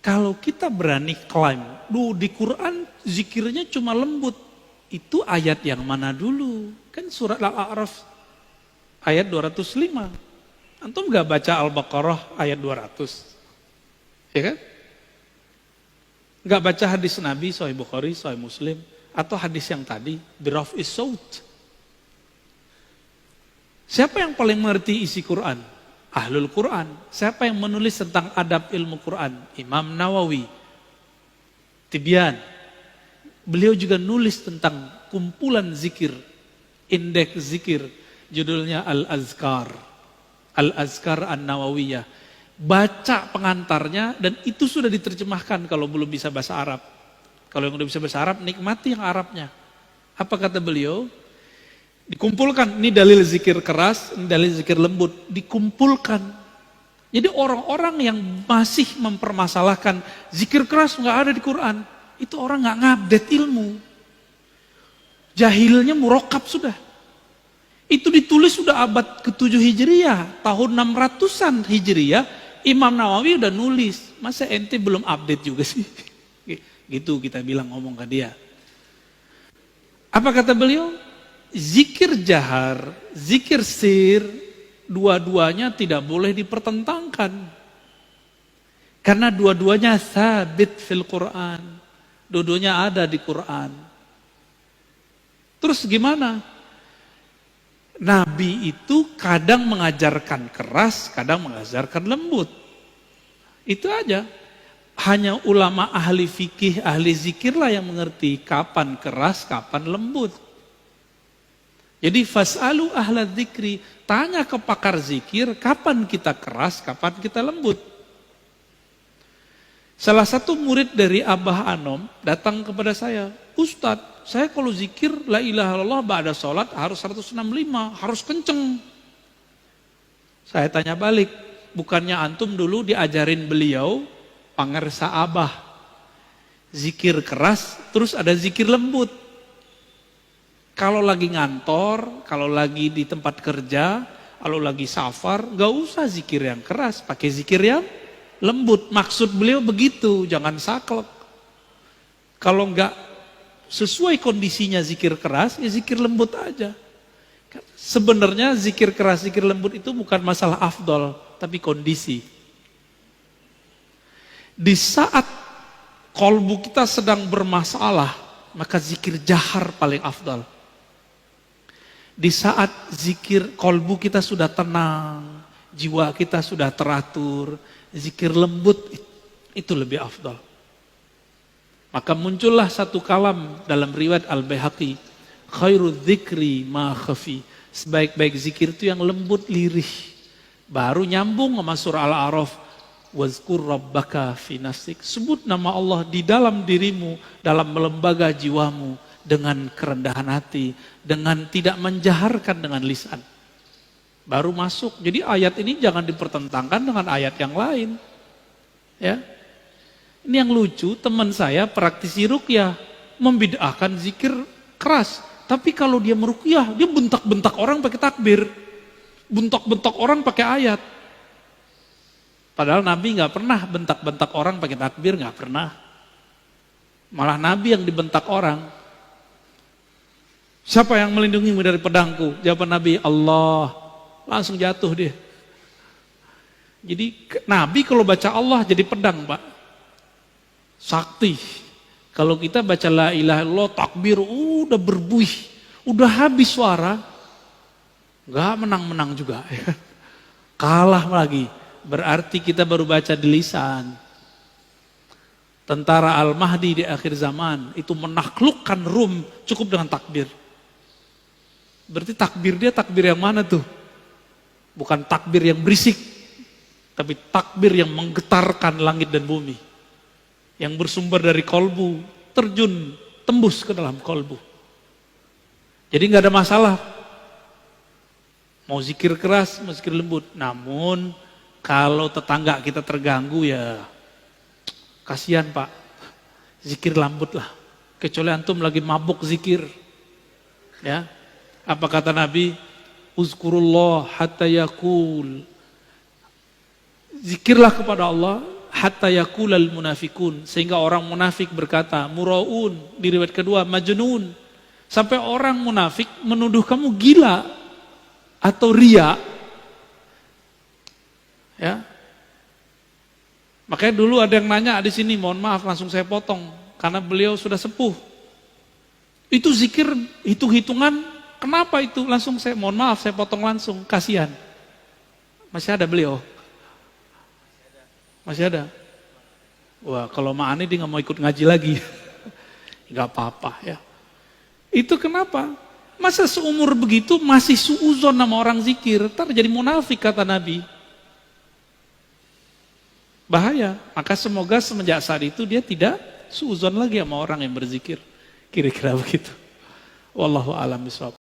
Kalau kita berani klaim, di Quran zikirnya cuma lembut. Itu ayat yang mana dulu? Kan surat Al-A'raf ayat 205. Antum gak baca Al-Baqarah ayat 200? Ya kan? Gak baca hadis Nabi, Sahih Bukhari, Sahih Muslim, atau hadis yang tadi, biraf'is saut. Siapa yang paling mengerti isi Quran? Ahlul Quran. Siapa yang menulis tentang adab ilmu Quran? Imam Nawawi. Tibyan. Beliau juga nulis tentang kumpulan zikir, indeks zikir, judulnya Al-Azkar. Al-Azkar An-Nawawiyah. Baca pengantarnya dan itu sudah diterjemahkan kalau belum bisa bahasa Arab. Kalau yang udah bisa bahasa Arab, nikmati yang Arabnya. Apa kata beliau? Dikumpulkan, ini dalil zikir keras, ini dalil zikir lembut, dikumpulkan. Jadi orang-orang yang masih mempermasalahkan zikir keras nggak ada di Quran, itu orang nggak ngupdate ilmu. Jahilnya murokab sudah. Itu ditulis sudah abad ke-7 Hijriah, tahun 600-an Hijriah, Imam Nawawi udah nulis. Masa ente belum update juga sih? Gitu kita bilang ngomong ke dia. Apa kata beliau? Zikir jahar, zikir sir, dua-duanya tidak boleh dipertentangkan. Karena dua-duanya sabit fil Quran. Dua-duanya ada di Quran. Terus gimana? Nabi itu kadang mengajarkan keras, kadang mengajarkan lembut. Itu aja. Hanya ulama ahli fikih, ahli zikirlah yang mengerti kapan keras, kapan lembut. Jadi fas'alu ahla dzikri, tanya ke pakar zikir, kapan kita keras, kapan kita lembut. Salah satu murid dari Abah Anom datang kepada saya, Ustadz, saya kalau zikir la ilaha illallah ba'da sholat harus 165, harus kenceng. Saya tanya balik, bukannya antum dulu diajarin beliau, pangersa Abah, zikir keras, terus ada zikir lembut. Kalau lagi ngantor, kalau lagi di tempat kerja, kalau lagi safar, gak usah zikir yang keras, pakai zikir yang lembut. Maksud beliau begitu, jangan saklek. Kalau nggak sesuai kondisinya zikir keras, ya zikir lembut aja. Sebenarnya zikir keras, zikir lembut itu bukan masalah afdol, tapi kondisi. Di saat kolbu kita sedang bermasalah, maka zikir jahar paling afdal. Di saat zikir kolbu kita sudah tenang, jiwa kita sudah teratur, zikir lembut itu lebih afdal. Maka muncullah satu kalam dalam riwayat Al-Baihaqi, khairu dzikri ma khafi. Sebaik-baik zikir itu yang lembut lirih. Baru nyambung sama surah Al-A'raf, wazkur rabbaka fi nafsik. Sebut nama Allah di dalam dirimu, dalam lembaga jiwamu, dengan kerendahan hati, dengan tidak menjaharkan dengan lisan. Baru masuk. Jadi ayat ini jangan dipertentangkan dengan ayat yang lain. Ya. Ini yang lucu, teman saya praktisi ruqyah membid'ahkan zikir keras. Tapi kalau dia meruqyah, dia bentak-bentak orang pakai takbir. Bentak-bentak orang pakai ayat. Padahal Nabi nggak pernah bentak-bentak orang pakai takbir, nggak pernah. Malah Nabi yang dibentak orang. Siapa yang melindungimu dari pedangku? Jawaban Nabi, Allah. Langsung jatuh dia. Jadi Nabi kalau baca Allah jadi pedang, Pak. Sakti. Kalau kita baca la ilaha illallah, takbir, udah berbuih, udah habis suara, nggak menang-menang juga. Kalah lagi. Berarti kita baru baca di lisan. Tentara Al-Mahdi di akhir zaman itu menaklukkan Rum cukup dengan takbir. Berarti takbir dia takbir yang mana tuh? Bukan takbir yang berisik, tapi takbir yang menggetarkan langit dan bumi. Yang bersumber dari kolbu, terjun, tembus ke dalam kolbu. Jadi nggak ada masalah. Mau zikir keras, mau zikir lembut. Namun kalau tetangga kita terganggu ya kasihan Pak. Zikir lembut lah. Kecuali antum lagi mabuk zikir. Ya. Apa kata Nabi? Uzkurullah hatta yakul. Zikirlah kepada Allah hatta yaqulal munafikun, sehingga orang munafik berkata, muraun, di riwayat kedua majnun, sampai orang munafik menuduh kamu gila atau ria. Ya. Makanya dulu ada yang nanya di sini, mohon maaf langsung saya potong karena beliau sudah sepuh. Itu zikir hitung-hitungan, kenapa itu? Langsung saya mohon maaf saya potong langsung, kasihan. Masih ada beliau? Masih ada? Wah, kalau Ma'ani dia nggak mau ikut ngaji lagi. Nggak apa-apa ya. Itu kenapa? Masa seumur begitu masih suuzon sama orang zikir, ntar jadi munafik kata Nabi. Bahaya. Maka semoga semenjak saat itu dia tidak suuzon lagi sama orang yang berzikir. Kira-kira begitu. Wallahu a'lam bishawab.